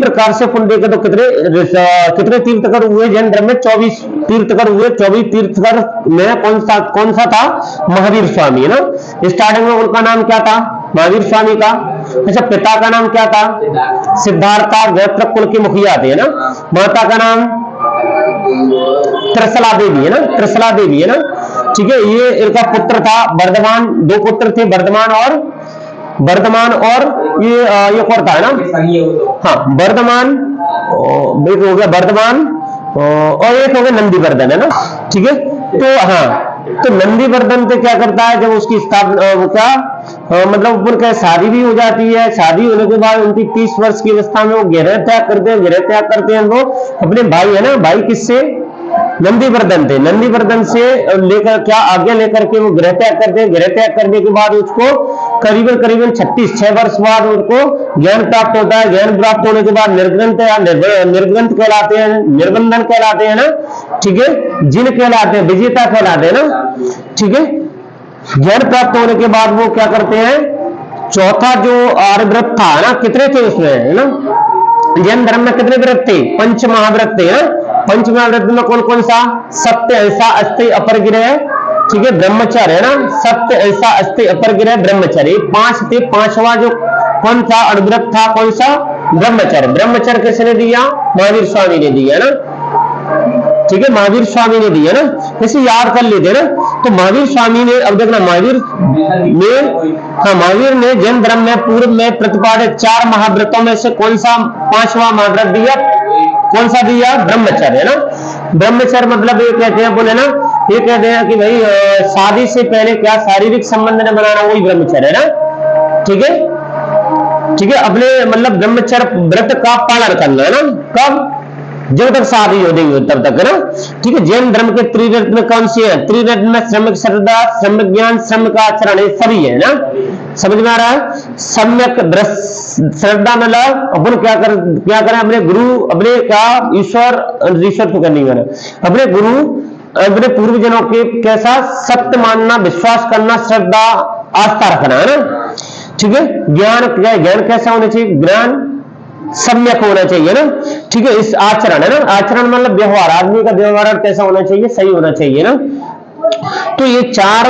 प्रकार से पुण्य देखे तो कितने तीर्थकर हुए जैन धर्म में? 24 तीर्थकर हुए। 24 तीर्थकर में कौन सा था? महावीर स्वामी, है ना। स्टार्टिंग में उनका नाम क्या था? महावीर स्वामी का। अच्छा, पिता का नाम क्या था? सिद्धार्था, गोत्र कुल के मुखिया थे, है ना। माता का नाम त्रिशला देवी, है ना, त्रिशला देवी, है ना। ठीक है, ये इनका पुत्र था वर्धमान। 2 पुत्र थे, वर्धमान और ये कौन था, है ना। हाँ, वर्धमान हो गया, वर्धमान और एक हो गया नंदीवर्धन, है ना। ठीक है, तो हाँ, तो नंदीवर्धन से क्या करता है, जब उसकी स्थापना मतलब ऊपर क्या शादी भी हो जाती है। शादी होने के बाद उनकी 30 वर्ष की अवस्था में वो गृह त्याग करते हैं वो अपने भाई, है ना। भाई किससे? नंदीवर्धन थे। नंदीवर्धन से लेकर क्या आज्ञा लेकर के वो गृह त्याग करते हैं। गृह त्याग करने के बाद उसको करीबन 6 वर्ष बाद उनको ज्ञान प्राप्त होता है। ज्ञान प्राप्त होने के बाद निर्ग्रंथ कहलाते हैं, निर्बंधन कहलाते हैं ना। ठीक है, जिन कहलाते हैं, विजेता कहलाते हैं ना। ठीक है, ज्ञान प्राप्त होने के बाद वो क्या करते हैं? चौथा जो आर्यव्रत था ना, कितने थे उसमें, है ना। जैन धर्म में कितने व्रत थे? 5 महाव्रत थे, ना। 5 महाव्रत में कौन सा? सत्य, ऐसा, अस्थि, अपरगिरह, ठीक है, ब्रह्मचर्य, है ना। सत्य, ऐसा, अस्थि, अपरगिरह, ब्रह्मचर्य, 5 थे। 5वां जो कौन था? अणुव्रत था। कौन सा? ब्रह्मचर्य। ब्रह्मचर्य किसने दिया? महावीर स्वामी ने दिया, ना। ठीक है, महावीर स्वामी ने दिया, ना। इसे याद कर लेते, ना। तो महावीर स्वामी ने, अब देखना, महावीर ने जैन धर्म में पूर्व में प्रतिपादित 4 महाव्रतों में से कौन सा 5वां महाव्रत दिया? कौन सा दिया? ब्रह्मचर्य, है ना। ब्रह्मचर्य मतलब ये कहते हैं, बोले ना, ये कहते हैं कि भाई शादी से पहले क्या शारीरिक संबंध न बनाना, वही ब्रह्मचर्य, है ना। ठीक है, अपने मतलब ब्रह्मचर्य व्रत का पालन करना, है ना। कब? जब तक शादी हो रही हो तब तक, है ना। ठीक है, जैन धर्म के त्रिरत्न में कौन सी है? त्रिरत्न में श्रमिक श्रद्धा, श्रमिक ज्ञान, श्रमिक आचरण, ये सभी है ना। समझ में आ रहा है? सम्यक श्रद्धा मतलब अपन क्या करें? अपने गुरु, अपने क्या ईश्वर तो करनी है, अपने गुरु, अपने पूर्वजनों के कैसा सत्य मानना, विश्वास करना, श्रद्धा आस्था रखना, है ना। ठीक है, ज्ञान कैसा होना चाहिए? ज्ञान सम्यक होना चाहिए, ना। ठीक है, इस आचरण, है ना। आचरण मतलब व्यवहार, आदमी का व्यवहार कैसा होना चाहिए? सही होना चाहिए, ना। तो ये 4,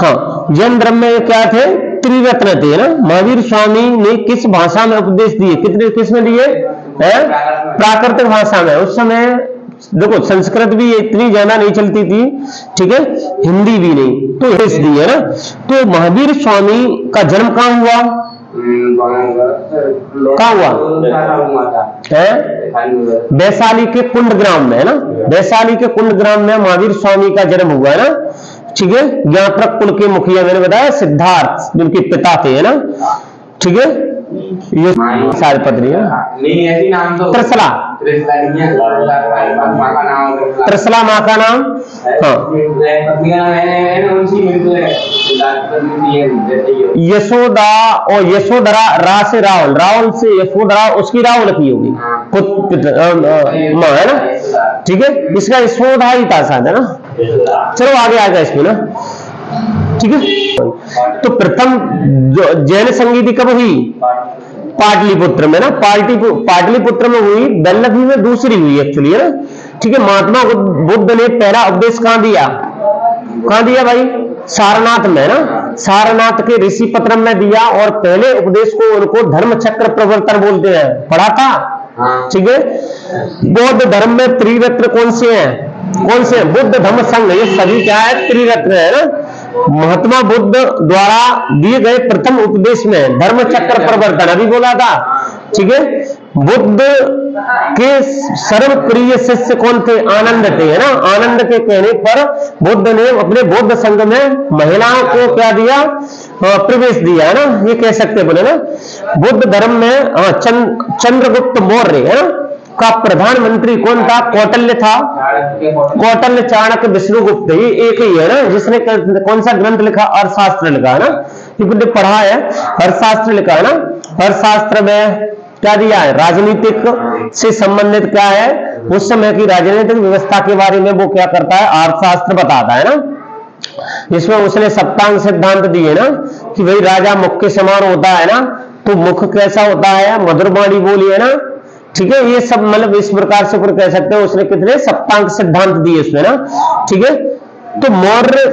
हाँ, जैन धर्म में क्या थे? त्रिरत्न थे, ना। महावीर स्वामी ने किस भाषा में उपदेश दिए? किस में दिए? प्राकृतिक भाषा में। उस समय देखो संस्कृत भी इतनी ज्यादा नहीं चलती थी, ठीक है, हिंदी भी नहीं, तो उपदेश दिए, ना। तो महावीर स्वामी का जन्म कहाँ हुआ? कहाँ हुआ? वैशाली के कुंडग्राम में, है ना। वैशाली के कुंडग्राम में महावीर स्वामी का जन्म हुआ, है ना। ठीक है, ज्ञात्रक कुल के मुखिया, मैंने बताया सिद्धार्थ जिनके पिता थे, है ना। ठीक है, ये सारे पत्नी है। त्रिशला माँ का नाम, हाँ, यशोदा और यशोधरा, से राहुल से यशोधरा, उसकी राहुल की होगी माँ, है ना। ठीक है, इसका यशोधा ही था शायद, है ना। चलो आगे आएगा इसमें, ना। ठीक है, तो प्रथम जैन संगीति कब हुई? पाटलिपुत्र में, ना। पाटलिपुत्र में हुई। वल्लभी में दूसरी हुई एक्चुअली, है ना। ठीक है, महात्मा बुद्ध ने पहला उपदेश कहां दिया? भाई? सारनाथ में, ना। सारनाथ के ऋषि पत्र में दिया, और पहले उपदेश को उनको धर्म चक्र प्रवर्तन बोलते हैं, पढ़ा था। ठीक है, बौद्ध धर्म में त्रिरत्न कौन से हैं? बुद्ध धम्म संघ, ये सभी क्या है? त्रिरत्न, है ना। महात्मा बुद्ध द्वारा दिए गए प्रथम उपदेश में धर्म चक्र प्रवर्तन अभी बोला था। ठीक है, बुद्ध के सर्वप्रिय शिष्य कौन थे? आनंद थे, है ना। आनंद के कहने पर बुद्ध ने अपने बौद्ध संघ में महिलाओं को क्या दिया? प्रवेश दिया, है ना। ये कह सकते बोले, ना। बुद्ध धर्म में चंद्रगुप्त मौर्य, है ना, का प्रधानमंत्री कौन था? कौटिल्य था। कौटिल्य, चाणक्य, विष्णुगुप्त, ये एक ही है, ना, जिसने कौन सा ग्रंथ लिखा? अर्थशास्त्र लिखा, है ना। ये पढ़ा है, अर्थशास्त्र लिखा, है ना। अर्थशास्त्र में क्या दिया है? राजनीतिक से संबंधित क्या है, उस समय की राजनीतिक व्यवस्था के बारे में वो क्या करता है? अर्थशास्त्र बताता है, ना। इसमें उसने सप्तांग सिद्धांत दिए, ना, कि भाई राजा मुख के समान होता है, ना। तो मुख कैसा होता है? मधुर वाणी बोली, है ना। ठीक है, ये सब मतलब इस प्रकार से कह सकते हैं उसने कितने सप्तांक सिद्धांत दिए उसमें ना। ठीक है, तो मौर्य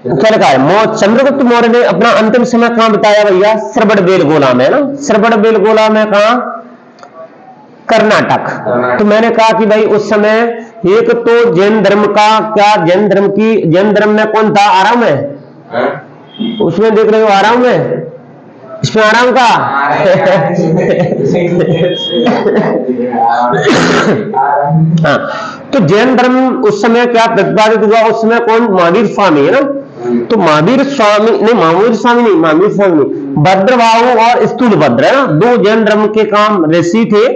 क्या लिखा है, चंद्रगुप्त मौर्य ने अपना अंतिम समय कहां बिताया भैया, श्रवणबेलगोला में ना, श्रवणबेलगोला में कहा, कर्नाटक। तो मैंने कहा कि भाई उस समय एक तो जैन धर्म का क्या, जैन धर्म में कौन था, आराम है उसमें देख रहे हो, आराम है इसमें, आराम का हाँ, तो जैन धर्म उस समय क्या प्रतिपादित हुआ, उस समय कौन, महावीर स्वामी है ना। तो महावीर स्वामी नहीं, भद्रबाहु और स्थूलभद्र है ना, दो जैन धर्म के काम ऋषि थे।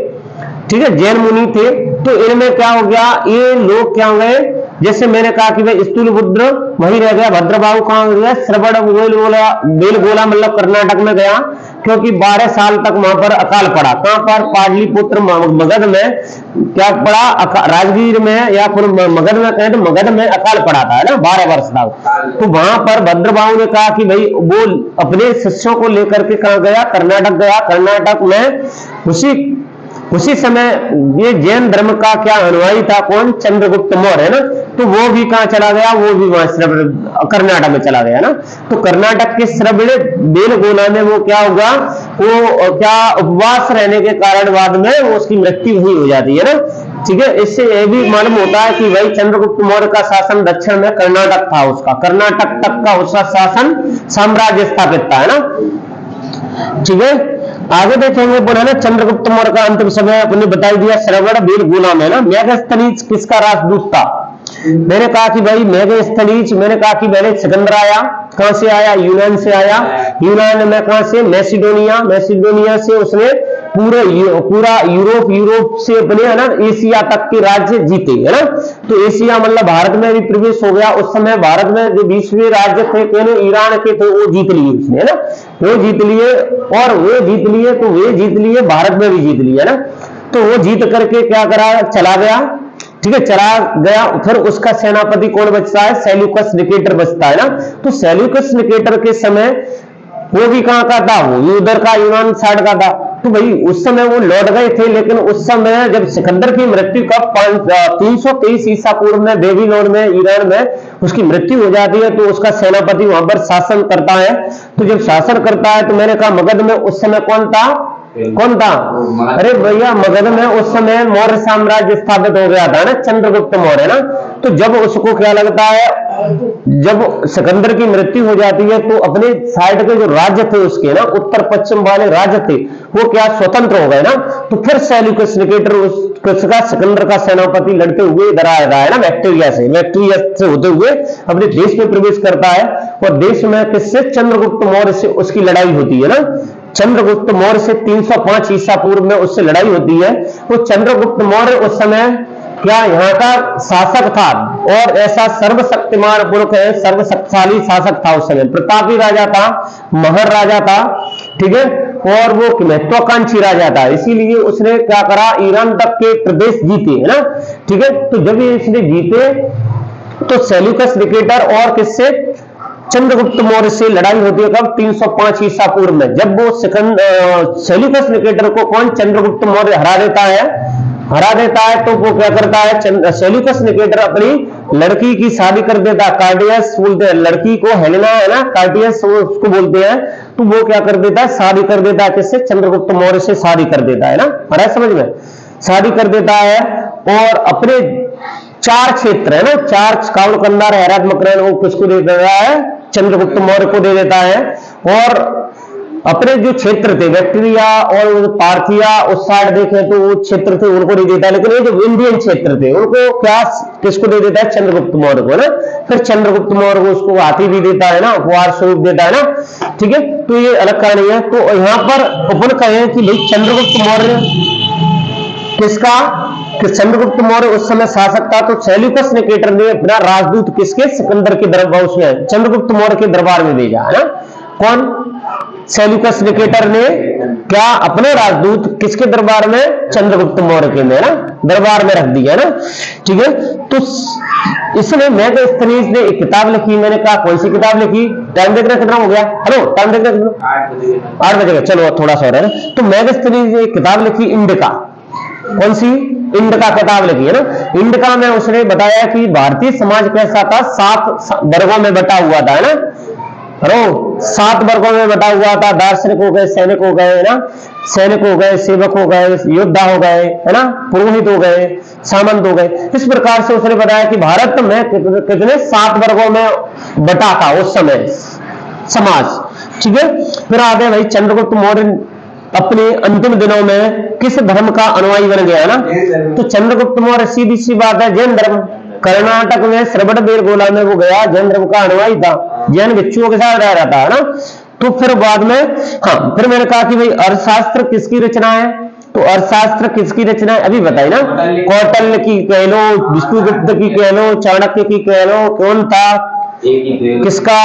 ठीक है, जैन मुनि थे। तो इनमें क्या हो गया, ये लोग क्या हो गए, जैसे मैंने कहा कि भाई स्थूलभद्र वही रह गया, भद्रबाहु कहां गया, श्रवणबेलगोला मतलब कर्नाटक में गया, क्योंकि 12 साल तक वहां पर अकाल पड़ा। कहां पर, पाटलिपुत्र मगध में क्या पड़ा, राजगीर में या फिर मगध में कहें तो मगध में अकाल पड़ा था, है ना, 12 वर्ष तक। तो वहां पर भद्रबाहु ने कहा कि भाई वो अपने शिष्यों को लेकर के कहां गया, कर्नाटक गया। कर्नाटक में उसी समय ये जैन धर्म का क्या अनुयायी था, कौन, चंद्रगुप्त मौर्य है ना। तो वो भी कहां चला गया, वो भी वहां कर्नाटक में चला गया ना। तो कर्नाटक के श्रवणबेलगोला में वो क्या होगा, वो क्या उपवास रहने के कारण बाद में वो उसकी मृत्यु ही हो जाती है ना। ठीक है, इससे यह भी मालूम होता है कि भाई चंद्रगुप्त मौर्य का शासन दक्षिण में कर्नाटक था, उसका कर्नाटक तक का उसका शासन साम्राज्य स्थापित था, है ना। ठीक है, आगे देखेंगे पुनः ना, चंद्रगुप्त मौर्य का अंतिम समय अपने बताई दिया, श्रवणबेलगोला में ना। मेघस्थनीज किसका राजदूत था, मैंने कहा कि भाई मेघस्थनीज, मैंने कहा कि पहले सिकंदर आया, कहां से आया, यूनान से आया। यूनान में कहां से, मैसिडोनिया से उसने पूरा यूरोप से अपने है ना एशिया तक के राज्य जीते, है ना। तो एशिया मतलब भारत में भी प्रवेश हो गया। उस समय भारत में जो 20वें राज्य थे ईरान के थे, वो जीत लिए उसने, है ना, वो जीत लिए, और वो जीत लिए तो वे जीत लिए, भारत में भी जीत लिए, है ना। तो वो जीत करके क्या करा, चला गया। ठीक है, चला गया। फिर उसका सेनापति कौन बचता है, सेल्यूकस निकेटर बचता है ना। तो सेल्यूकस निकेटर के समय वो भी कहां का था, वो उधर का यूनान साइड का था। तो भाई उस समय वो लौट गए थे, लेकिन उस समय जब सिकंदर की मृत्यु का 323 ईसा पूर्व में बेबीलोन में, ईरान में उसकी मृत्यु हो जाती है, तो उसका सेनापति वहां पर शासन करता है। तो जब शासन करता है तो मैंने कहा मगध में उस समय कौन था, अरे भैया मगध में उस समय मौर्य साम्राज्य स्थापित हो गया था ना, चंद्रगुप्त मौर्य ना। तो जब उसको क्या लगता है, जब सिकंदर की मृत्यु हो जाती है तो अपने साइड के जो राज्य थे उसके ना, उत्तर पश्चिम वाले राज्य थे, वो क्या स्वतंत्र हो गए ना। तो फिर सेल्यूकस निकेटर उसका सिकंदर का सेनापति लड़ते हुए इधर आएगा, है ना, बैक्टीरिया से होते हुए अपने देश में प्रवेश करता है। और देश में किससे, चंद्रगुप्त मौर्य से उसकी लड़ाई होती है ना। चंद्रगुप्त मौर्य से 305 ईसा पूर्व में उससे लड़ाई होती है। वो चंद्रगुप्त मौर्य उस समय क्या यहाँ का शासक था, और ऐसा सर्वशक्तिमान पुरुष है, सर्वशक्तिशाली शासक था उस समय, प्रतापी राजा था, महर राजा था। ठीक है, और वो महत्वाकांक्षी राजा था, इसीलिए उसने क्या करा, ईरान तक के प्रदेश जीते, है ना। ठीक है, तो जब ये इसने जीते तो सेल्यूकस निकेटर और किससे, चंद्रगुप्त मौर्य से लड़ाई होती है कब, 305 ईसा पूर्व में। जब वो सेल्यूकस निकेटर को कौन, चंद्रगुप्त मौर्य हरा देता है, तो वो क्या करता है, सेल्यूकस निकेटर अपनी लड़की की शादी कर देता है, कार्डियस बोलते हैं लड़की को, हेलेना है ना, कार्डियस उसको बोलते हैं। तो वो क्या कर देता है, शादी कर देता है किससे, चंद्रगुप्त मौर्य से शादी कर देता है ना, हरा समझ में, शादी कर देता है। और अपने 4 क्षेत्र है ना, 4 काउल कंदार हैरात मकरैन, वो किसको दे देता है, चंद्रगुप्त मौर्य को दे देता है। और अपने जो क्षेत्र थे बैक्टीरिया और पार्थिया उस साइड देखें तो वो क्षेत्र थे उनको नहीं देता, लेकिन ये जो इंडियन क्षेत्र थे उनको क्या, किसको दे देता है, चंद्रगुप्त मौर्य को ना। फिर चंद्रगुप्त मौर्य को उसको हाथी भी देता है ना, उपहार स्वरूप देता है ना। ठीक है, तो ये अलग कहानी है। तो यहाँ पर अपन कहें कि भाई चंद्रगुप्त मौर्य किसका, कि चंद्रगुप्त मौर्य उस समय शासक था। तो सेल्यूकस निकेटर ने अपना राजदूत किसके, सिकंदर के दरबार, उसमें चंद्रगुप्त मौर्य के दरबार में भेजा, है ना। कौन, सेल्यूकस निकेटर ने क्या अपने राजदूत किसके दरबार में, चंद्रगुप्त मौर्य के में ना दरबार में रख दिया ना। ठीक है, तो इसने मेगास्थनीज ने एक किताब लिखी, मैंने कहा कौन सी किताब लिखी, टाइम देखना कितना हो गया, हेलो टाइम देखना कितना, 8 बजे, चलो थोड़ा सा हो रहा है ना। तो मेगास्थनीज ने एक किताब लिखी इंडिका, कौन सी? इंड का किताब लिखी है ना। इंड का में उसने बताया कि भारतीय समाज कैसा था, 7 वर्गों में बटा हुआ था, है ना। 7 वर्गों में बटा हुआ था। दार्शनिक हो गए, सैनिक हो गए, है ना, सैनिक हो गए, सेवक हो गए, योद्धा हो गए, है ना, पुरोहित हो गए, सामंत हो गए। इस प्रकार से उसने बताया कि भारत में कितने 7 वर्गों में बटा था उस समय समाज। ठीक है। फिर आगे भाई चंद्रगुप्त मौर्य अपने अंतिम दिनों में किस धर्म का अनुयायी बन गया ना। तो चंद्रगुप्त मौर्य सीधी सी बात है जैन धर्म। कर्नाटक में श्रवणबेलगोला में वो गया, जैन धर्म का अनुयायी था, जैन भिक्षुओं के साथ रह रहा था, है ना। तो फिर बाद में फिर मैंने कहा कि भाई अर्थशास्त्र किसकी रचना है। तो अर्थशास्त्र किसकी रचना है अभी बताइए ना। कौटिल्य की कह लो, विष्णुगुप्त की कह लो, चाणक्य की कह लो, कौन था, किसका,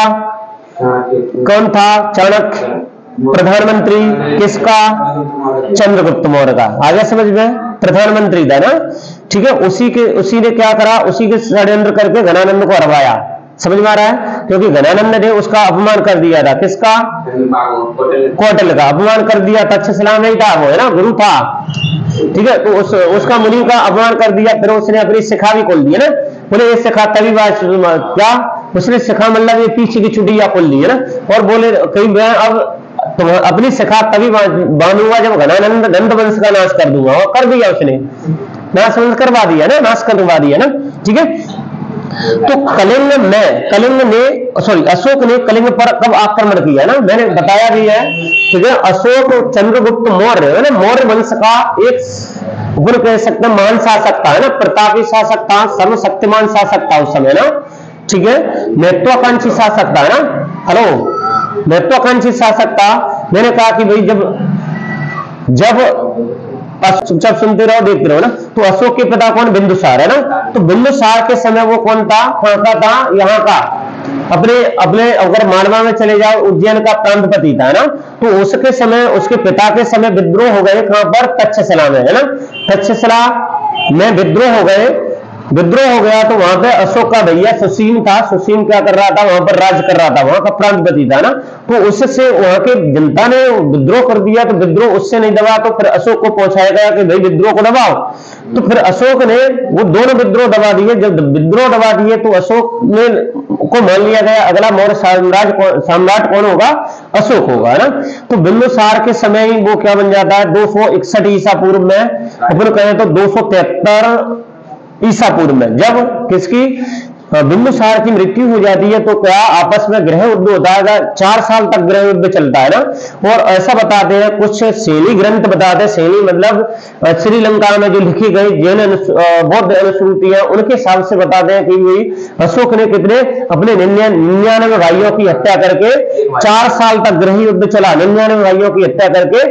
कौन था चाणक्य प्रधानमंत्री, किसका, चंद्रगुप्त मौर्य का। आगे समझ में, प्रधानमंत्री था ना। ठीक है। उसी ने क्या करा, उसी के षड्यंत्र करके घनानंद को हरवाया। समझ में आ रहा है, क्योंकि घनानंद ने उसका अपमान कर दिया था, किसका, कौटिल्य का अपमान कर दिया। तक्षशिला नहीं था वो, है ना, गुरु था। ठीक है। तो उसका मुनि का अपमान कर दिया। फिर उसने अपनी शिखा भी खोल दी, है ना। बोले ये शिखा तभी क्या, उसने शिखा मतलब ये पीछे की चुटिया खोल दी, है ना। और बोले कहीं मैं अब तो अपनी शिखा तभी बांधूंगा जब घनानंद नंद वंश का नाश कर दूंगा। और कर दिया उसने, नाश करवा दिया ना, नाश करवा दिया ना। ठीक है। तो अशोक ने कलिंग पर कब आक्रमण किया ना, मैंने बताया भी है। ठीक है। अशोक चंद्रगुप्त मौर्य, है ना, मौर्य वंश का एक गुण कह सकते हैं, महान शासक था, है ना, प्रतापी शासक था, सर्वशक्तिमान शासक था उस समय ना। ठीक है। महत्वाकांक्षी शासक था, है ना। हेलो, महत्वाकांक्षी शासक था। मैंने कहा कि भाई जब चुपचाप सुनते रहो, देखते रहो ना। तो अशोक के पिता कौन, बिंदुसार, है ना। तो बिंदुसार के समय वो कौन था, कहां का था, यहाँ का, अपने अगर मालवा में चले जाओ, उज्जैन का प्रांतपति था, है ना। तो उसके समय, उसके पिता के समय विद्रोह हो गए, कहां पर, तक्षशिला में, है ना। तक्षशिला में विद्रोह हो गए। विद्रोह हो गया तो वहां पे अशोक का भैया सुसीम था। सुसीम क्या कर रहा था, वहां पर राज कर रहा था, वहां का प्रांतपति था ना। तो उससे वहां के जनता ने विद्रोह कर दिया। तो विद्रोह उससे नहीं दबा, तो फिर अशोक को पहुंचाया गया कि भाई विद्रोह को दबाओ। तो फिर अशोक ने वो दोनों विद्रोह दबा दिए। जब विद्रोह दबा दिए तो अशोक ने को मान लिया गया अगला मौर्य सम्राट कौन होगा, अशोक होगा, है ना। तो बिंदुसार के समय ही वो क्या बन जाता है, 261 ईसा पूर्व में, अपन कहें तो 273 ईसा पूर्व में, जब किसकी, बिंदुसार की मृत्यु हो जाती है। तो क्या आपस में गृह युद्ध होता है, 4 साल तक गृह युद्ध चलता है ना। और ऐसा बताते हैं कुछ शैली ग्रंथ बताते हैं, शैली मतलब श्रीलंका में जो लिखी गई जैन बौद्ध अनुश्रुति है, उनके हिसाब से बताते हैं कि अशोक ने कितने अपने 99 भाइयों की हत्या करके 4 साल तक गृह युद्ध चला, 99 भाइयों की हत्या करके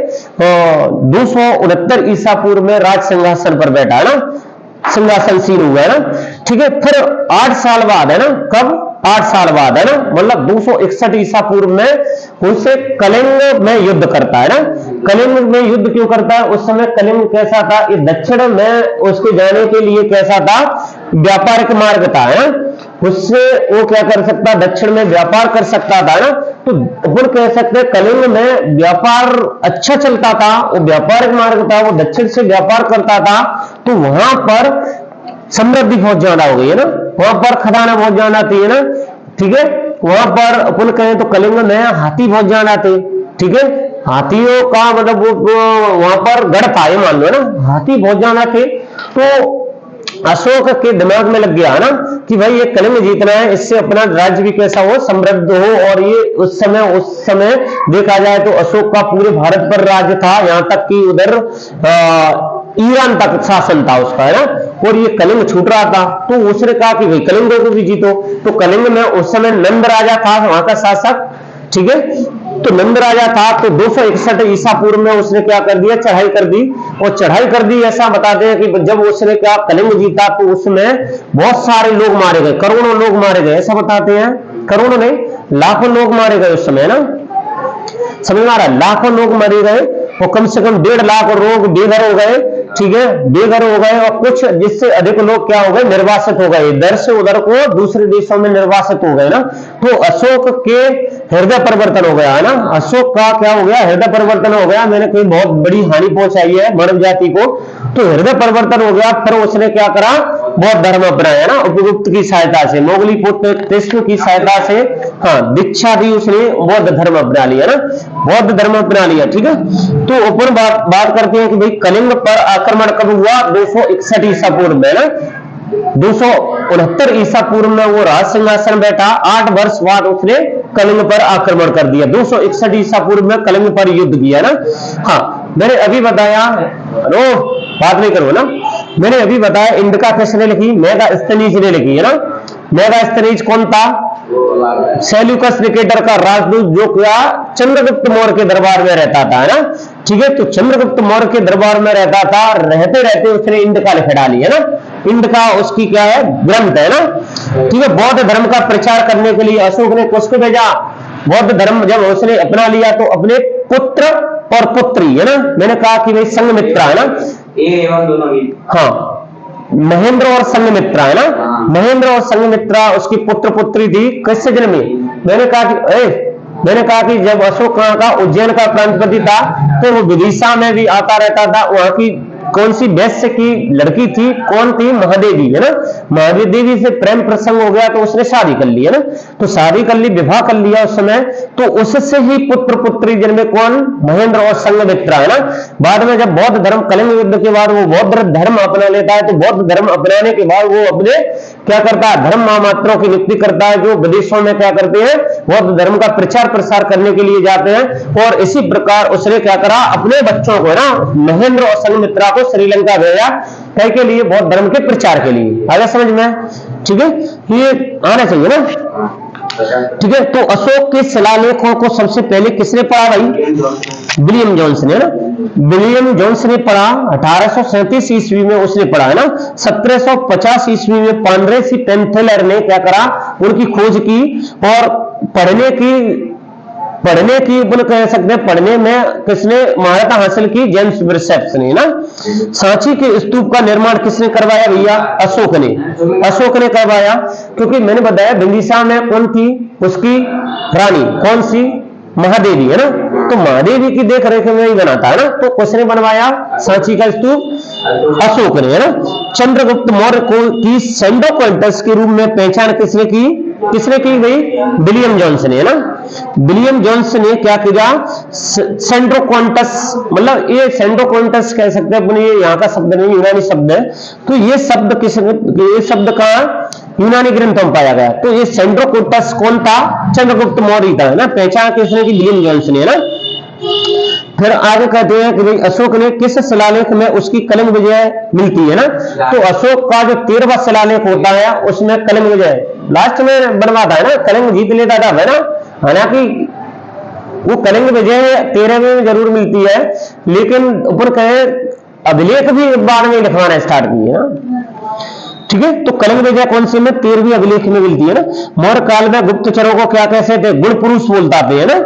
269 ईसा पूर्व में राज सिंहासन पर बैठा, है ना, सिंहासनसीन हुआ, है ना। ठीक है। फिर 8 साल बाद, है ना, कब, 8 साल बाद, है ना, मतलब 261 ईसा पूर्व में उससे कलिंग में युद्ध करता है ना। कलिंग में युद्ध क्यों करता है, उस समय कलिंग कैसा था, ये दक्षिण में उसके जाने के लिए कैसा था, व्यापारिक मार्ग था, है ना। उससे वो क्या कर सकता, दक्षिण में व्यापार कर सकता था ना। तो अपन कह सकते हैं कलिंग में व्यापार अच्छा चलता था, वो व्यापारिक मार्ग था, वो दक्षिण से व्यापार करता था। तो वहां पर समृद्धि बहुत ज्यादा हो गई, है ना, वहां पर खदाना बहुत ज्यादा थी, है ना। ठीक है। वहां पर अपन कहें तो कलिंग में हाथी बहुत ज्यादा थे। ठीक है। हाथियों का मतलब वो वहां पर गढ़ था, ये मान लो ना, हाथी बहुत ज्यादा थे। तो अशोक के दिमाग में लग गया, है ना, कि भाई ये कलिंग जीतना है, इससे अपना राज्य भी कैसा हो, समृद्ध हो। और ये उस समय देखा जाए तो अशोक का पूरे भारत पर राज्य था, यहां तक कि उधर ईरान तक शासन था उसका, है ना। और ये कलिंग छूट रहा था। तो उसने कहा कि भाई कलिंग को भी जीतो। तो कलिंग में उस समय नंद राजा था वहां का शासक। ठीक है। तो नंद राजा था। तो 261 ईसा पूर्व में उसने क्या कर दिया, चढ़ाई कर दी। और चढ़ाई कर दी ऐसा बताते हैं कि जब उसने क्या कलिंग जीता तो उसमें बहुत सारे लोग मारे गए, करोड़ों लोग मारे गए, ऐसा बताते हैं। करोड़ों नहीं, लाखों लोग मारे गए उस समय ना, समझ में आ रहा है, लाखों लोग मारे गए। वो कम से कम 1.5 लाख लोग बेघर हो गए, ठीक है, बेघर हो गए, और कुछ जिससे अधिक लोग क्या हो गए, निर्वासित हो गए, इधर से उधर को दूसरे देशों में निर्वासित हो गए ना। तो अशोक के हृदय परिवर्तन हो गया है ना, अशोक का क्या हो गया, हृदय परिवर्तन हो गया, मैंने कोई बहुत बड़ी हानि पहुंचाई है मानव जाति को, तो हृदय परिवर्तन हो गया। फिर उसने क्या करा, बौद्ध धर्म अपनाया ना, उपगुप्त की सहायता से, मोगली पुत्र कृष्ण की सहायता से, हाँ, दीक्षा दी उसने, बौद्ध धर्म अपना लिया ना, बौद्ध धर्म अपना लिया, ठीक है। तो ऊपर बात करते हैं कि भाई कलिंग पर आक्रमण कब हुआ, 261 ईसा पूर्व में ना, 269 ईसा पूर्व में वो राज सिंहासन बैठा, 8 वर्ष बाद उसने कलिंग पर आक्रमण कर दिया। 261 ईसा पूर्व में कलिंग पर युद्ध किया ना। हाँ, मैंने अभी बताया, रो बात नहीं करो ना, मैंने अभी बताया इंडिका किसने लिखी, मेगास्थनीज ने लिखी है ना। मेगास्थनीज कौन था, सेल्यूकस निकेटर का राजदूत, जो क्या चंद्रगुप्त मौर्य के दरबार में रहता था, है ना, ठीक है। तो चंद्रगुप्त मौर्य के दरबार में रहता था, रहते रहते उसने इंडिका लिख डाली है ना। इंडिका उसकी क्या है, ग्रंथ है ना, ठीक है। बौद्ध धर्म का प्रचार करने के लिए अशोक ने किसको भेजा, बौद्ध धर्म जब उसने अपना लिया तो अपने पुत्र और पुत्री, है ना, मैंने कहा कि भाई संघमित्रा, है ना, हाँ, महेंद्र और संघमित्रा, है ना, महेंद्र और संघमित्रा उसकी पुत्र पुत्री थी। किससे जन्मी, मैंने कहा कि जब अशोक कहाँ का, उज्जैन का प्रांतपति था, तो वो विदिशा में भी आता रहता था। वहां की कौन सी वैश्य की लड़की थी, कौन थी, महादेवी, है ना, महादेवी से प्रेम प्रसंग हो गया तो उसने शादी कर ली, है ना, तो शादी कर ली, विवाह कर लिया उस समय, तो उससे ही पुत्र पुत्री जन्मे, कौन, महेंद्र और संघमित्रा, है ना। बाद में जब बौद्ध धर्म कलिंग युद्ध के बाद वो बौद्ध धर्म अपना लेता है, तो बौद्ध धर्म अपनाने के बाद वो अपने क्या करता है, धर्म महामात्रों की नियुक्ति करता है, जो विदेशों में क्या करते हैं, बौद्ध धर्म का प्रचार प्रसार करने के लिए जाते हैं। और इसी प्रकार उसने क्या करा, अपने बच्चों को ना, महेंद्र और संघमित्रा को श्रीलंका भेजा, कई के लिए, बौद्ध धर्म के प्रचार के लिए। आया समझ में, ठीक है, ये आना चाहिए ना, ठीक है। तो अशोक के शिलालेखों को सबसे पहले किसने पढ़ा भाई, विलियम जोन्स ने ना, विलियम जोन्स ने पढ़ा। 1837 ईस्वी में उसने पढ़ा, है ना। 1750 ईस्वी में पांड्रेसी पेंथेलर ने क्या करा, उनकी खोज की, और पढ़ने की अपन कह सकते हैं, पढ़ने में किसने महारत हासिल की, जेम्स ब्रिसेप्स ने ना। सांची के स्तूप का निर्माण किसने करवाया भैया, अशोक ने करवाया, क्योंकि मैंने बताया विदिशा में कौन थी, उसकी रानी, कौन सी, महादेवी, है ना, तो महादेवी की देख रेख में ही बनाता है ना, तो किसने बनवाया सांची का स्तूप, अशोक ने, है ना। चंद्रगुप्त मौर्य को की सेंडोक्वेंटस के रूप में पहचान किसने की भाई, विलियम जोन्स ने, है ना। विलियम जोन्स ने क्या किया, सेंड्रोक्वेंटस, मतलब ये सेंड्रोक्वेंटस कह सकते हैं अपने, ये यहाँ का शब्द नहीं, यूनानी शब्द है, तो ये शब्द का यूनानी ग्रंथों में पाया गया। तो ये सेंड्रोक्वेंटस कौन था, चंद्रगुप्त मौर्य था, है ना, पहचान किसने की, विलियम जोन्स ने, है ना। फिर आगे कहते हैं कि भाई अशोक ने किस शिलालेख में उसकी कलिंग विजय मिलती है ना। तो अशोक का जो 13वां शिलालेख होता है उसमें कलिंग विजय लास्ट में बनवाता है ना, कलिंग जीत लेता था, है ना। हालांकि वो कलिंग विजय 13वें में जरूर मिलती है, लेकिन ऊपर कहे अभिलेख भी बाद में लिखवाना स्टार्ट किए ना, ठीक है। तो कलिंग विजय कौन सी में, 13वीं अभिलेख में मिलती है ना। मौर्य काल में गुप्तचरों को क्या कहते थे, गुण पुरुष बोलता थे, है ना।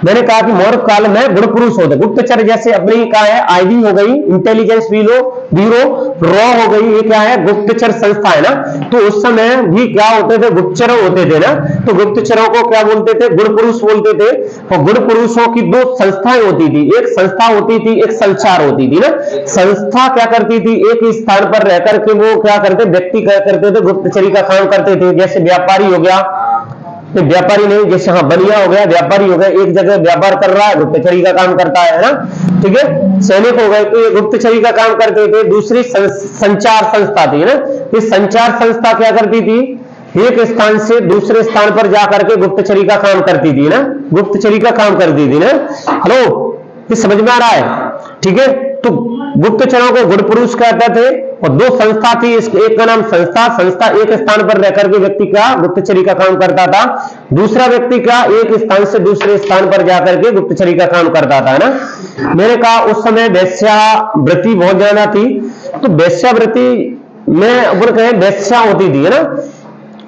मैंने कहा कि मौर्य काल में गुण पुरुष होते, गुप्तचर जैसे अपनी क्या है, आईबी हो गई, इंटेलिजेंस ब्यूरो, रॉ हो गई, ये क्या है, गुप्तचर संस्था, है ना। तो उस समय भी क्या होते थे, गुप्तचर होते थे ना, तो गुप्तचरों को क्या बोलते थे, गुण पुरुष बोलते थे। और गुण पुरुषों की 2 संस्थाएं होती थी, एक संस्था होती थी, एक संचार होती थी ना। संस्था क्या करती थी, एक ही स्थान पर रहकर के वो क्या करते, व्यक्ति क्या करते थे, गुप्तचरी का काम करते थे। जैसे व्यापारी हो गया, तो व्यापारी नहीं, जैसे हाँ बनिया हो गया, व्यापारी हो गया, एक जगह व्यापार कर रहा है, गुप्तचरी का काम करता है ना, ठीक है। सैनिक हो गए तो ये गुप्तचरी का काम करते थे। दूसरी संचार संस्था थी ना, ये संचार संस्था क्या करती थी, एक स्थान से दूसरे स्थान पर जाकर के गुप्तचरी का काम करती थी ना, गुप्तचरी का काम करती थी ना। हेलो, ये समझ में आ रहा है, ठीक है। तो गुप्तचरों को गुण पुरुष कहते थे। और 2 संस्था थी, एक का नाम संस्था एक स्थान पर रहकर के व्यक्ति का गुप्तचरी का काम करता था, दूसरा व्यक्ति का एक स्थान से दूसरे स्थान पर जाकर के गुप्तचरी का काम करता था ना। मैंने कहा उस समय वेश्यावृत्ति बहुत ज्यादा थी, तो वेश्यावृत्ति में अपन कहें वेश्या होती थी, है ना,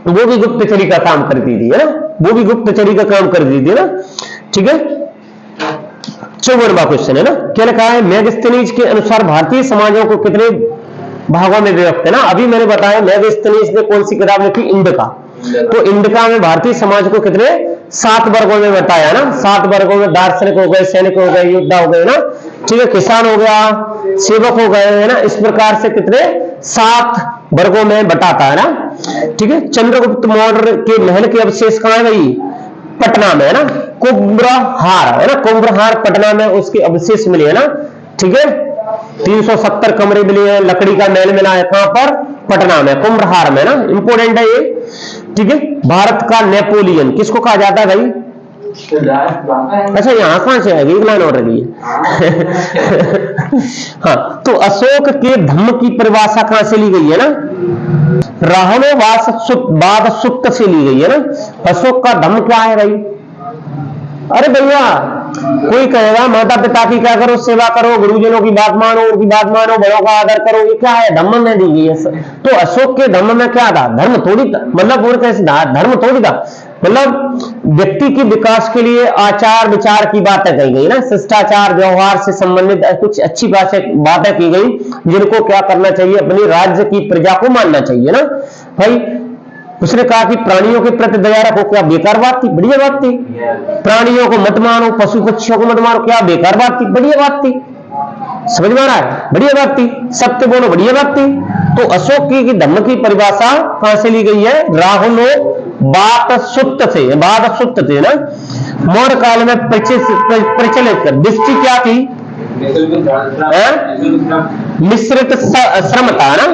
वो भी गुप्तचरी का काम करती थी, है ना, वो भी गुप्तचरी का काम करती थी ना, ठीक है। 54वां क्वेश्चन है ना, क्या लिखा है, मेगास्थनीज के अनुसार भारतीय समाजों को कितने भागों में विभक्त है ना। अभी मैंने बताया मेगास्थनीज ने कौन सी किताब लिखी, इंडिका। तो इंडिका में भारतीय समाज को कितने 7 वर्गों में बताया ना, 7 वर्गों में दार्शनिक हो गए, सैनिक हो गए, योद्धा हो गए ना, ठीक है, किसान हो गया, सेवक हो गए, है ना, इस प्रकार से कितने 7 वर्गों में बताता है ना, ठीक है। चंद्रगुप्त मौर्य के महल के अवशेष कहां है भाई, पटना में है ना, कुम्भहार है ना, कुम्भहार पटना में उसके अवशेष मिले है ना, ठीक है। 370 कमरे मिले हैं, लकड़ी का महल मिला है, कहां पर, पटना में, कुम्भहार में ना, इंपोर्टेंट है ये, ठीक है। भारत का नेपोलियन किसको कहा जाता है भाई, अच्छा यहाँ कहां से आएगी, एक लाइन और रही है हाँ, तो अशोक के धम्म की परिभाषा कहां से ली गई है ना, राहणोवाद सुक्त से ली गई है ना। अशोक का धम्म क्या है भाई, अरे भैया कोई कहेगा माता पिता की क्या करो, सेवा करो, गुरुजनों की बात मानो, उनकी बात मानो, बड़ों का आदर करो, ये क्या है, धम्म में दी गई है। तो अशोक के धम्म में क्या था, धर्म थोड़ी था, मतलब और कैसे था, धर्म थोड़ी था, मतलब व्यक्ति के विकास के लिए आचार विचार की बातें कही गई ना, शिष्टाचार व्यवहार से संबंधित कुछ अच्छी बातें की गई, जिनको क्या करना चाहिए, अपनी राज्य की प्रजा को मानना चाहिए ना भाई। उसने कहा कि प्राणियों के प्रति दया रखो, क्या बेकार बात थी, बढ़िया बात थी। प्राणियों को मत मारो, पशु पक्षियों को मत मारो, क्या बेकार बात थी, बढ़िया बात थी, समझ में आ रहा है, बढ़िया बात थी, सत्य बोलो, बढ़िया बात थी। तो अशोक की धम्म की परिभाषा कहां से ली गई है, राहुलो बात सुत्त थे ना, मौर्य काल में प्रचलित दृष्टि क्या थी, मिश्रित श्रम था ना,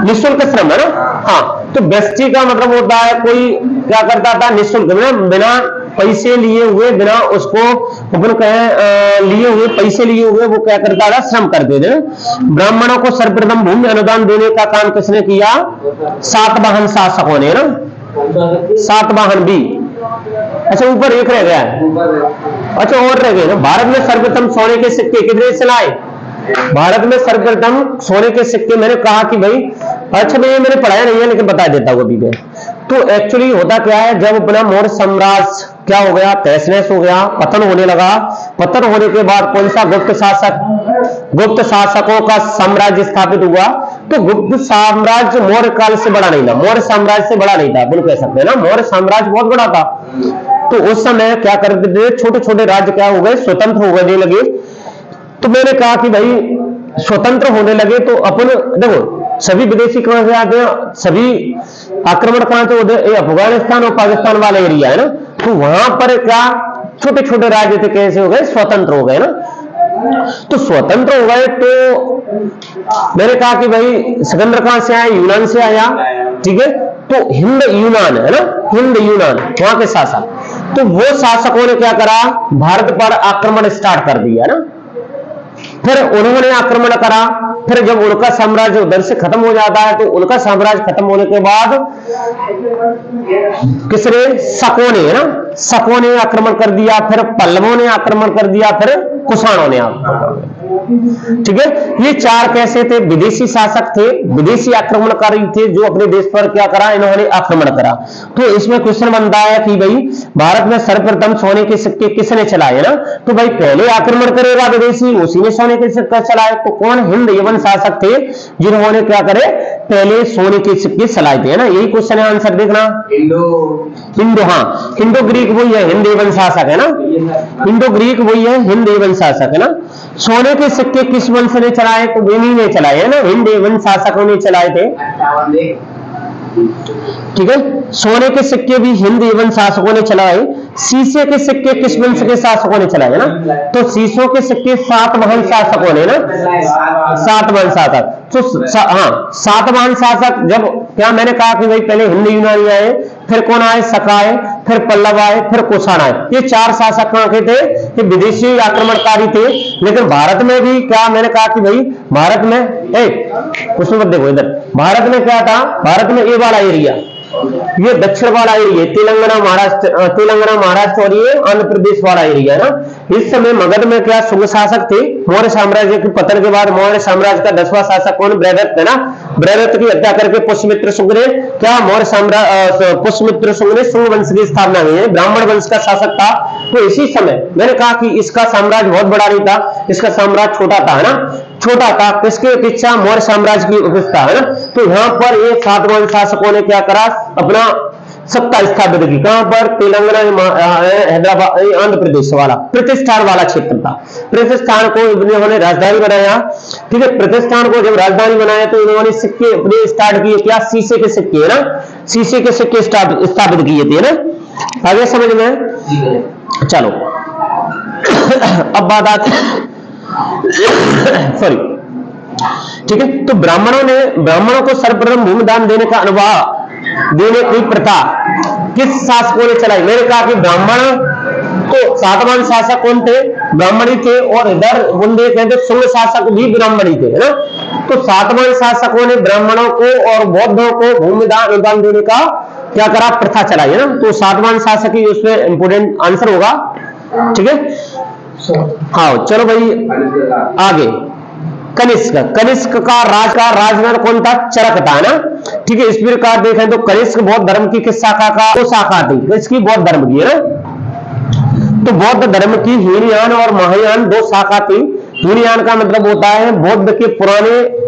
निःशुल्क श्रम है ना। हाँ, तो व्यष्टि का मतलब होता है कोई क्या करता था, निःशुल्क, बिना पैसे लिए हुए, बिना उसको अपन कहें लिए हुए, पैसे लिए हुए, वो क्या करता था, श्रम करते थे। ब्राह्मणों को सर्वप्रथम भूमि अनुदान देने का काम किसने किया, सातवाहन शासकों ने ना, सातवाहन भी, अच्छा ऊपर एक रह गया है, अच्छा और रह गए ना। भारत में सर्वप्रथम सोने के सिक्के कितने चलाए, भारत में सर्वप्रथम सोने के सिक्के, मैंने कहा कि भाई अच्छा मैं ये मैंने पढ़ाया नहीं है लेकिन बता देता हूँ अभी मैं। तो एक्चुअली होता क्या है, जब अपना मौर्य साम्राज्य क्या हो गया, तहस नहस हो गया, पतन होने लगा, पतन होने के बाद कौन सा गुप्त शासकों का साम्राज्य स्थापित हुआ। तो गुप्त साम्राज्य मौर्य काल से बड़ा नहीं था, मौर्य साम्राज्य से बड़ा नहीं था, बिल्कुल कह सकते हैं ना, मौर्य साम्राज्य बहुत बड़ा था। तो उस समय क्या करते थे, छोटे छोटे राज्य क्या हो गए, स्वतंत्र होने लगे। तो मैंने कहा कि भाई स्वतंत्र होने लगे तो अपन देखो सभी विदेशी कहां से आते हैं, सभी आक्रमण कहां से होते हैं, अफगानिस्तान और पाकिस्तान वाला एरिया है ना। तो वहां पर क्या छोटे छोटे राज्य थे, कैसे हो गए, स्वतंत्र हो गए ना। तो स्वतंत्र हो गए तो मैंने कहा कि भाई सिकंदर कहां से आया, यूनान से आया, ठीक है। तो हिंद यूनान है ना, हिंद यूनान वहां के शासक, तो वो शासकों ने क्या करा, भारत पर आक्रमण स्टार्ट कर दिया ना। फिर उन्होंने आक्रमण करा, फिर जब उनका साम्राज्य उधर से खत्म हो जाता है, तो उनका साम्राज्य खत्म होने के बाद किसने, शकों ने है ना, शकों ने आक्रमण कर दिया, फिर पल्लवों ने आक्रमण कर दिया, फिर कुषाणों ने आक्रमण कर दिया, ठीक है। ये 4 कैसे थे, विदेशी शासक थे, विदेशी आक्रमणकारी थे, जो अपने देश पर क्या करा, इन्होंने आक्रमण करा। तो इसमें क्वेश्चन बनता है कि भाई भारत में सर्वप्रथम सोने के सिक्के किसने चलाए ना। तो भाई पहले आक्रमण करेगा विदेशी, उसी ने सोने के सिक्के चलाए। तो कौन, हिंद यवन शासक थे जिन्होंने क्या करे, पहले सोने के सिक्के चलाए थे ना। यही क्वेश्चन है, आंसर देखना, इंडो, हाँ इंडो ग्रीक वही है, हिंद यवन शासक है ना, इंडो ग्रीक वही है, हिंद यवन शासक है ना। सोने के सिक्के किस वंश ने चलाए, तो बेनी ने चलाए है ना, हिंद यवन शासकों ने चलाए थे, ठीक है। सोने के सिक्के भी हिंद यवन शासकों ने चलाए। शीशे के सिक्के किस वंश के शासकों ने चलाए ना, तो शीशों के सिक्के सातवाहन शासकों ने ना, सातवाहन शासक। तो हाँ, सातवाहन शासक जब क्या मैंने कहा कि भाई पहले हिंद यूनानी आए, फिर कौन आए, शक आए, फिर पल्लव आए, फिर कुषाण आए। ये 4 शासक कहां के थे, ये विदेशी आक्रमणकारी थे। लेकिन भारत में भी क्या मैंने कहा कि भाई भारत में कुछ मत देखो इधर, भारत में क्या था, भारत में ये वाला एरिया, ये दक्षिण वाला एरिया, तेलंगाना महाराष्ट्र और ये आंध्र प्रदेश वाला एरिया है ना। इस समय मगध में क्या शुंग शासक थे। मौर्य साम्राज्य के पतन के बाद मौर्य साम्राज्य का 10वां शासक कौन, बृहदत्त है ना, बृहदत्त की हत्या करके पुष्यमित्र शुंग ने क्या मौर्य साम्राज्य पुष्यमित्र शुंग ने शुंग वंश की स्थापना की, ब्राह्मण वंश का शासक था। तो इसी समय मैंने कहा कि इसका साम्राज्य बहुत बड़ा नहीं था, इसका साम्राज्य छोटा था, है ना, छोटा था। किसकी अपेक्षा? मौर्य साम्राज्य की अपेक्षा, है ना। तो यहाँ पर ये सातवाहन शासकों ने क्या करा? अपना सत्ता स्थापित की। कहां पर? तेलंगाना, हैदराबाद, आंध्र प्रदेश वाला प्रतिष्ठान वाला क्षेत्र था। प्रतिष्ठान को इन्होंने राजधानी बनाया, ठीक है। प्रतिष्ठान को जब राजधानी बनाया तो इन्होंने सिक्के अपने स्टार्ट किए, क्या? शीशे के सिक्के, है ना, शीशे के सिक्के स्थापित किए थे, है ना। आगे समझ में? चलो अब बात आती सॉरी, ठीक है। तो ब्राह्मणों को सर्वप्रथम भूमिदान देने का अनुभव देने की प्रथा किस शासकों ने चलाई? मैंने कहा कि ब्राह्मण तो सातवाहन शासक कौन थे? ब्राह्मणी थे। और इधर बुंदेलखंड शुंग शासक भी ब्राह्मणी थे, है ना। तो सातवाहन शासकों ने ब्राह्मणों को और बौद्धों को भूमिदान अनुदान देने का क्या करा? प्रथा चलाई, है ना। तो सातवाहन शासक ही उसमें इंपोर्टेंट आंसर होगा, ठीक है। हाँ चलो भाई आगे। कनिष्क का राजनर कौन था? चरक था, ना, ठीक है। इस प्रकार देखें तो कनिष्क बौद्ध धर्म की किस शाखा का? वो शाखा थी इसकी बौद्ध धर्म की, है ना। तो बौद्ध धर्म की हीनयान और महायान दो शाखा थी। हीनयान का मतलब होता है बौद्ध के पुराने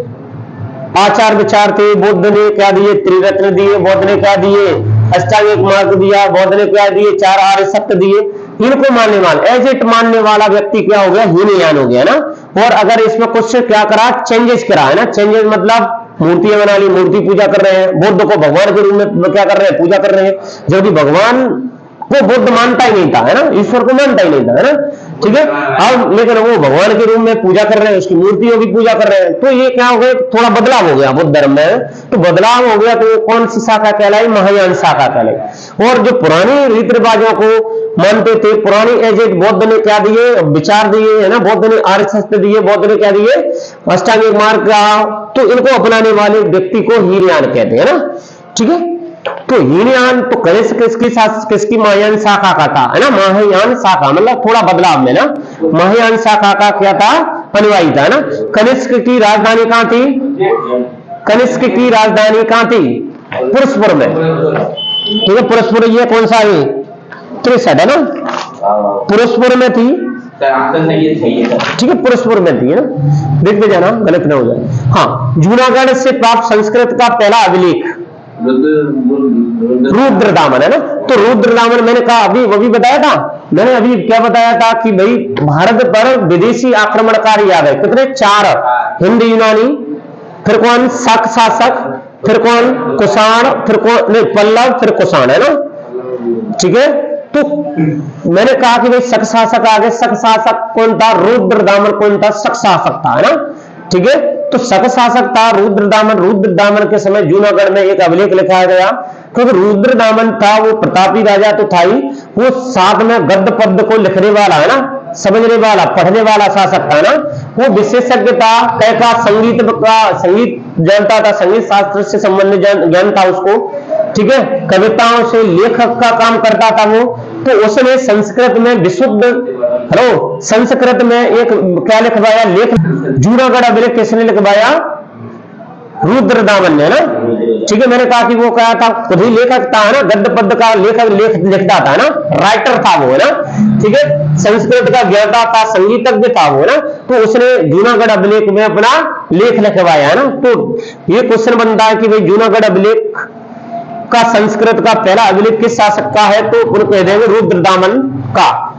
आचार विचार थे। बौद्ध ने क्या दिए? त्रिरत्न दिए। बौद्ध ने क्या दिए? अष्टांगिक मार्ग दिया। बौद्ध ने क्या दिए? 4 आर्य सत्य दिए। इनको मानने वाला एज इट मानने वाला व्यक्ति क्या हो गया? हीनयान हो गया, ना। और अगर इसमें कुछ क्या करा? चेंजेस करा, है ना। चेंजेस मतलब मूर्तियां बना ली, मूर्ति पूजा कर रहे हैं, बुद्ध को भगवान के रूप में क्या कर रहे हैं? पूजा कर रहे हैं, जबकि भगवान को बुद्ध मानता ही नहीं था, है ना, ईश्वर को मानता ही नहीं था, है ना, ठीक है। अब लेकिन वो भगवान के रूप में पूजा कर रहे हैं, उसकी मूर्तियों की पूजा कर रहे हैं। तो ये क्या हो गया? थोड़ा बदलाव हो गया बुद्ध धर्म में। तो बदलाव हो गया तो कौन सी शाखा कहलाई? महायान शाखा कहलाई। और जो पुराने रीति रिवाजों को मानते थे, पुरानी एजेड बौद्ध ने क्या दिए? विचार दिए, है ना। बौद्ध ने आर्य सत्य दिए, बौद्ध ने क्या दिए? अष्टांगिक मार्ग का। तो इनको अपनाने वाले व्यक्ति को हीनयान कहते हैं, ना, ठीक है। तो हीनयान तो कनिष्क किसकी? महायान शाखा का था, है ना। महायान शाखा मतलब थोड़ा बदलाव में, ना, महायान शाखा का क्या था? अनुयायी था, ना। कनिष्क की राजधानी कहां थी? कनिष्क की राजधानी कहां थी? पुरुषपुर में, ठीक है। पुरुषपुर ये कौन सा है? त्रिशद, है ना, पुरुषपुर में थी, ठीक है। पुरुषपुर में थी, है ना। देखते जाना गलत ना हो जाए। हाँ, जूनागढ़ से प्राप्त संस्कृत का पहला अभिलेख रुद्रदामन, है ना। तो रुद्रदामन मैंने कहा अभी वो भी बताया था, मैंने अभी क्या बताया था कि भाई भारत पर विदेशी आक्रमणकारी आ गए। कितने? 4। हिंद यूनानी, फिर कौन? शक शासक, फिर कौन? कुषाण, फिर कौन? नहीं, पल्लव, फिर कुषाण, है ना, ठीक है। तो मैंने कहा कि भाई शक शासक आ गए। शक शासक कौन था? रुद्रदामन कौन था? शक शासक था, है ना, ठीक है। तो शक शासक था रुद्रदामन के समय जूनागढ़ में एक अभिलेख लिखा गया, क्योंकि रुद्रदामन था वो प्रतापी राजा तो था ही, वो साथ में गद्य पद्य को लिखने वाला, है ना, समझने वाला, पढ़ने वाला शासक था, ना। वो विशेषज्ञ था, कैसा संगीत जानता था, संगीत शास्त्र से संबंधित ज्ञान था उसको, ठीक है। कविताओं से लेखक का काम करता था वो। तो उसने संस्कृत में विशुद्ध संस्कृत में एक क्या लिखवाया? लेख। जूनागढ़ अभिलेख किसने लिखवाया? रुद्रदामन ने, ना, ठीक है। मैंने कहा कि वो क्या था? खुद ही लेखक था, ना, गद्य पद्य का लेख लिखता था, ना, राइटर था वो, ना, ठीक है। संस्कृत का ज्ञाता था, संगीतज्ञ था वो, ना। तो उसने जूनागढ़ अभिलेख में अपना लेख लिखवाया, है ना। तो ये क्वेश्चन बनता है कि भाई जूनागढ़ अभिलेख का संस्कृत का पहला अभिलेख किस शासक का है? तो उनको कह देंगे रुद्रदामन का,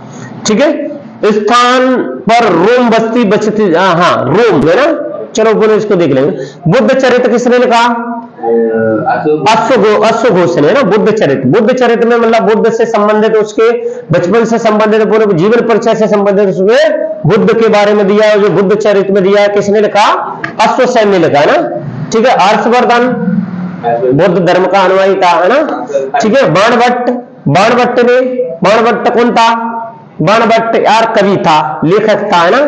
ठीक है। स्थान पर रोम बस्ती बचती, हाँ रोम, है ना। चलो बोलो इसको देख लेंगे। बुद्ध चरित्र किसने लिखा? अश्वघोष ने, ना। बुद्ध चरित्र में मतलब बुद्ध से संबंधित, उसके बचपन से संबंधित, पूरे जीवन परिचय से संबंधित उसमें बुद्ध के बारे में दिया है। जो बुद्ध चरित्र में दिया है किसने लिखा? अश्वसेन ने लिखा, है ना, ठीक है। हर्षवर्धन बौद्ध धर्म का अनुयायी था, है ना, ठीक है। बाणभट्ट कौन था? बाणभट्ट यार कवि था, लेखक था, है ना,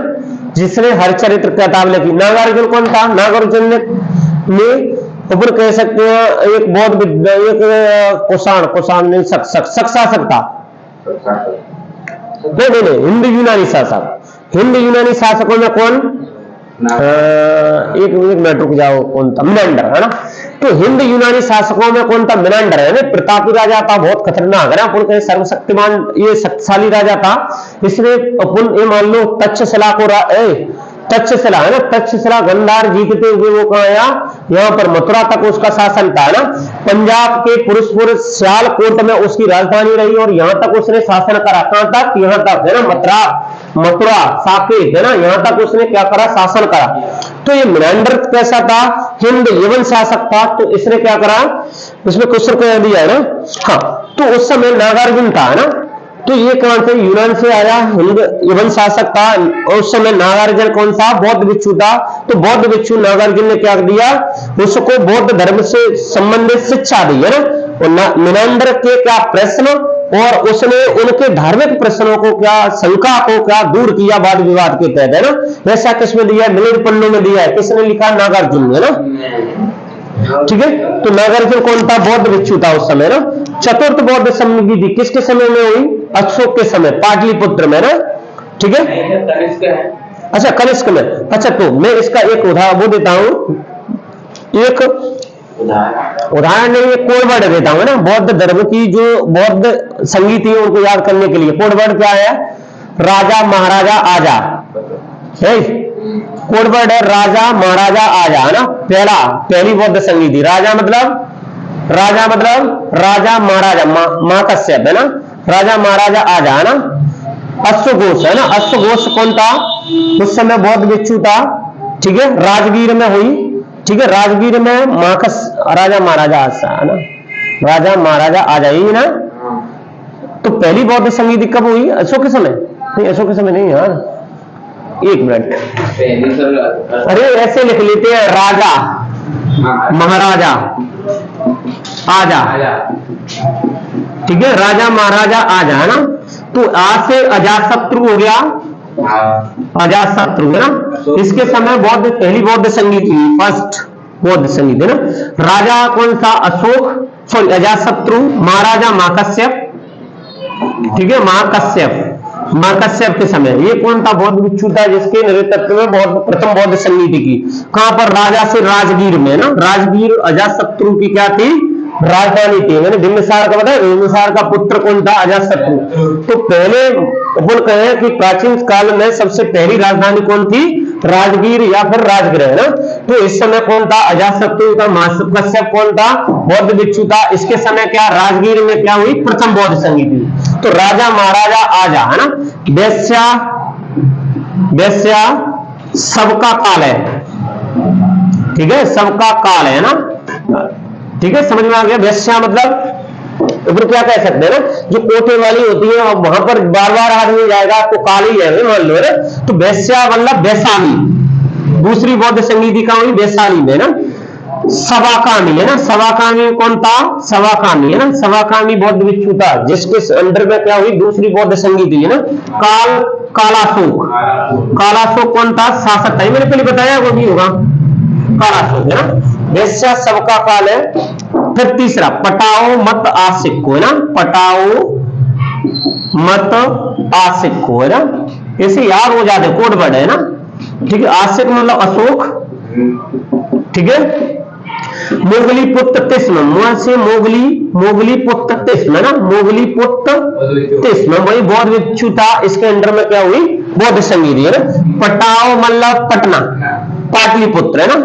जिसने हरिचरित्र किताब लिखी। नागार्जुन कौन था? नागार्जुन ने ऊपर कह सकते हैं एक बौद्ध एक कुषाण ने शक शासक था, नहीं, हिंद यूनानी शासक। हिंद यूनानी शासकों में कौन? एक मिनट रुक जाओ, कौन था? मिनांडर है ना। तो हिंद यूनानी शासकों में कौन था? मिनांडर है ना। प्रतापी राजा था, बहुत खतरनाक है ना, अपन कहे सर्वशक्तिमान, ये शक्तिशाली राजा था। इसलिए अपन ये मान लो तक्षशिला को तक्षशिला है ना, तक्षशिला गंधार जीतते हुए वो कहा आया, यहाँ पर मथुरा तक उसका शासन था ना। पंजाब के फिरोजपुर सियालकोट में उसकी राजधानी रही और यहाँ तक उसने शासन करा। कहां तक? यहाँ तक है ना, मथुरा साकेत है ना, यहाँ तक उसने क्या करा? शासन करा। तो ये मिनांडर कैसा था? हिंद यवन शासक था। तो इसने क्या करा? इसमें क्वेश्चन कह दिया है ना। हाँ, तो उस समय नागार्जुन था है ना। तो ये कहां से? यूनान से आया, हिंद यवन शासक था। और उस समय नागार्जुन कौन सा? बौद्ध भिक्षु था। तो बौद्ध भिक्षु नागार्जुन ने क्या दिया? उसको बौद्ध धर्म से संबंधित शिक्षा दी है ना। और मिनांडर के क्या प्रश्न, और उसने उनके धार्मिक प्रश्नों को क्या, शंका को क्या दूर किया वाद विवाद के तहत है ना। ऐसा किसमें दिया? मिलिंद पन्नू में दिया है। किसने लिखा? नागार्जुन है ना। ठीक है, तो नागार्जुन कौन था? बौद्ध भिक्षु था उस समय ना। चतुर्थ बौद्ध संधि किसके समय में हुई? अशोक के समय, पाटलिपुत्र में ना। ठीक है, अच्छा कनिष्क में। अच्छा, तो मैं इसका एक उदाहरण वो देता हूं, एक उदाहरण नहीं, एक कोड वर्ड देता हूं ना। बौद्ध धर्म की जो बौद्ध संगीत है उनको याद करने के लिए कोड वर्ड क्या है? राजा महाराजा आजा है। कोड वर्ड है राजा महाराजा आजा है ना। पहली बौद्ध संगीति। राजा मतलब राजा महाराजा, मां कश्यप है ना। राजा महाराजा आजा है ना। अश्वघोष है ना। अश्वघोष कौन था? उस समय बौद्ध भिक्षु था। ठीक है, राजगीर में हुई। ठीक है, राजगीर में राजा महाराजा आजा है ना। राजा महाराजा आजा ही ना। तो पहली बौद्ध संगीति कब हुई? अशोक के समय? नहीं, अशोक के समय नहीं यार, एक मिनट, अरे ऐसे लिख लेते हैं, राजा महाराजा आजा। ठीक है, राजा महाराजा आजा है ना। तो आज से अजातशत्रु हो गया, अजातशत्रु है ना। इसके समय बौद्ध पहली बौद्ध संगीत हुई, फर्स्ट बौद्ध संगीत है ना। राजा कौन सा? अशोक, सॉरी अजातशत्रु। महाराजा महाकश्यप। ठीक है, महाकश्यप के समय। ये कौन था? बौद्ध भिक्षु था जिसके नेतृत्व में प्रथम बौद्ध संगीति की। कहां पर? राजा से राजगीर में ना। राजगीर अजातशत्रु की क्या थी? राजधानी थी। मैंने बिंबिसार का बताया, बिंबिसार का पुत्र कौन था? अजातशत्रु। तो पहले अपन कहे कि प्राचीन काल में सबसे पहली राजधानी कौन थी? राजगीर या फिर राजगृह है ना। तो इस समय कौन था? अजातशत्रु था। महाकश्यप कौन था? बौद्ध भिक्षु था। इसके समय क्या? राजगीर में क्या हुई? प्रथम बौद्ध संगीति। तो राजा महाराजा आजा है ना। वेश्या सबका काल है। ठीक है, सबका काल है ना। ठीक है, समझ में आ गया? वेश्या मतलब क्या कह सकते हैं ना, जो कोठे वाली होती है और वहां पर बार बार आदमी जाएगा तो काली है मान लो ना। तो वेश्या मतलब वैशाली। दूसरी बौद्ध संगीति का हुई वैशाली में ना। सवाकामी है ना। सवाकामी कौन था? सवाकामी है ना। सवाकामी बौद्ध भिक्षु था जिसके अंडर में क्या हुई? दूसरी बौद्ध संगीति है ना। कालाशोक कौन था? शासक था। मैंने पहले बताया, वो भी होगा कालाशोक है ना। वैश्या सबका काल है। फिर तीसरा पटाओ मत आशिक को है ना। पटाओ मत आशिक को है ना। ऐसे याद हो जाते, कोड वर्ड है ना। ठीक है, आशिक मतलब अशोक। ठीक है, मोगली पुत्र तिस्म से मोगली पुत्र तिस्म है ना। मोगली पुत्र तिस्म वही बौद्ध भिक्षु था। इसके अंडर में क्या हुई? बौद्ध संगीति है ना। पटाओ मतलब पटना, पाटलिपुत्र है ना।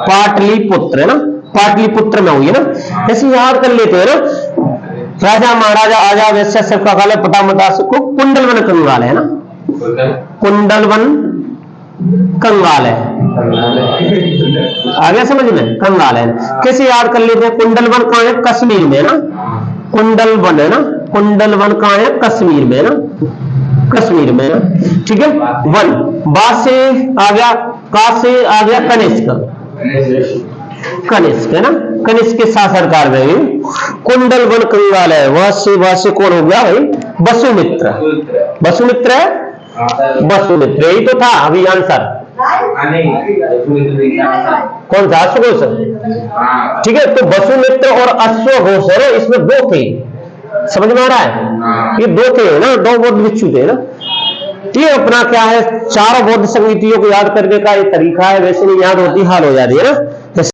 पाटलिपुत्र है ना। पाटलिपुत्र में हुई है ना। ऐसे याद कर लेते हैं ना। राजा महाराजा आजा, वैश्य सबका काल है, पटा मत आशिक को। कुंडलवन कंगाल है ना। कुंडलवन कंगाल है। आ गया समझ में? कंगाल है। कैसे याद कर लेते हैं? कुंडलवन कहां है? कश्मीर में ना। कुंडलवन है ना। कुंडलवन कहां है? कश्मीर में ना। कश्मीर में ना। ठीक है, वन। बा से आ गया, का से आ गया कनिष्क। कनिष्क है ना। कनिष्क के शासनकाल में कुंडलवन कंगाल है। वह से कौन हो गया भाई? वसुमित्र। वसुमित्र है, वसुमित्र यही तो था अभी आंसर। कौन सा? अश्वघोष। ठीक है, तो वसुमित्र और अश्वघोष है ना, इसमें दो थे। समझ में आ रहा है? ये दो थे ना, दो बौद्ध भिक्षु थे ना। ये अपना क्या है, चारों बौद्ध संगीतियों को याद करने का एक तरीका है, वैसे नहीं याद होती हाल हो जाती है ना।